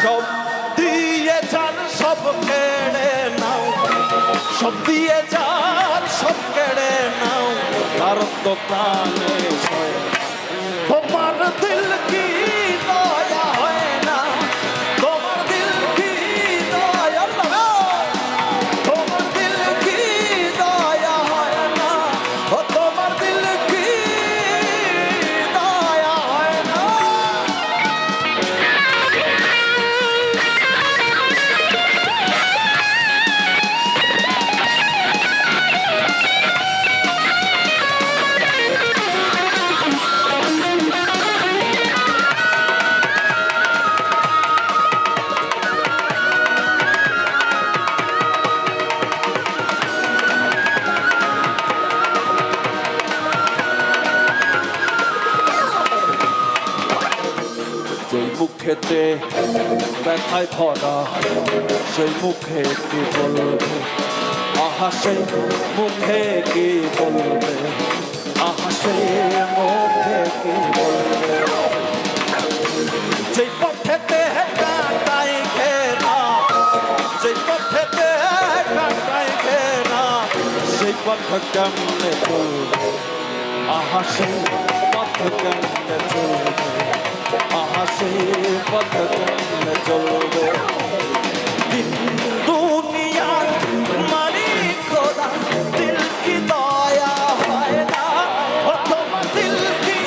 সব দিয়ে যান সব কেড়ে নাও, সব দিয়ে যান সব কেড়ে নাও, কারণ তো প্রাণে সয়। তোমার দিল কি দয়া হয় না, তোমার দিল কি দয়া, তোমার দিল কি দয়া হয় না, ও তোমার দিল কি দয়া হয় না। যেই মুখেতে ব্যথায় ভরা সেই মুখে কি বলবে, আহা সেই মুখে কি বলবে, আহা সেই মুখে কি বলবে। যেই পথেতে কাটাই ঘেরা, যেই পথেতে কাটাই ঘেরা, সেই পথ কেমনে চলবে, আহা সেই পথ কেমনে চলবে, আহা সেই পথ কেমনে চলবে। দিন দুনিয়ার মালিক খোদা, দিল কি দয়া হয় না, ও তোমার দিল কি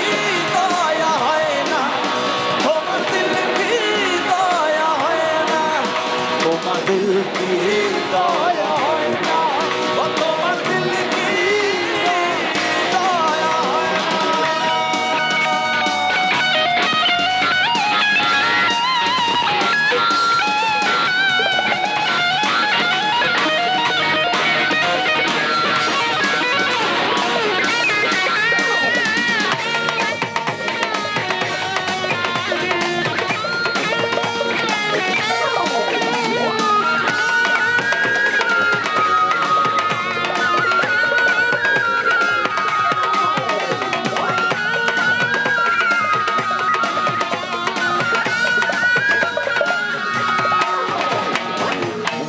দয়া হয় না, তোমার দিল কি দয়া হয় না, তোমার দিল কি দয়া হয় না, ও তোমার দিল কি দয়া হয় না।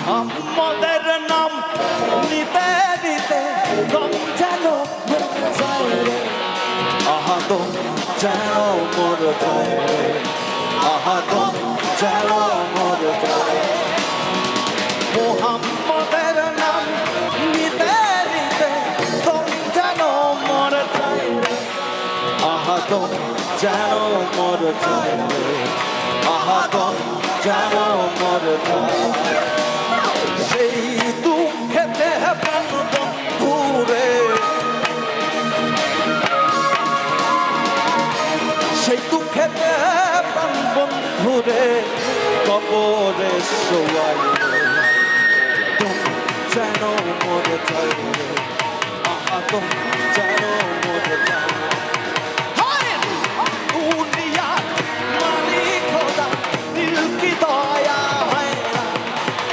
মোহাম্মদের নাম নিতে নিতে দম যেন মরে যায় রে, আহা দম যেন মরে যায় রে, আহা দম যেন মরে যায়। মোহাম্মদের নাম নিতে নিতে দম যেন মরে যায় রে, আহা দম যেন মরে যায় রে, আহা দম যেন মরে যায়। সেই দুঃখেতে প্রাণ বন্ধুরে, সেই দুঃখেতে প্রাণ বন্ধুরে কবরে শোয়াই রে, তুম যেন মরে যাই রে, আহা তুম যেন মরে যাই। দুনিয়ার মালিক খোদা, দিল কি দয়া হয় না,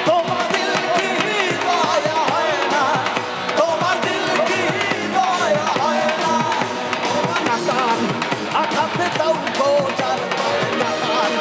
তোমার দিল কি দয়া হয় না, তোমার দিল কি দয়া হয় না। নাকান আঘাতে দাও খোদার নাকান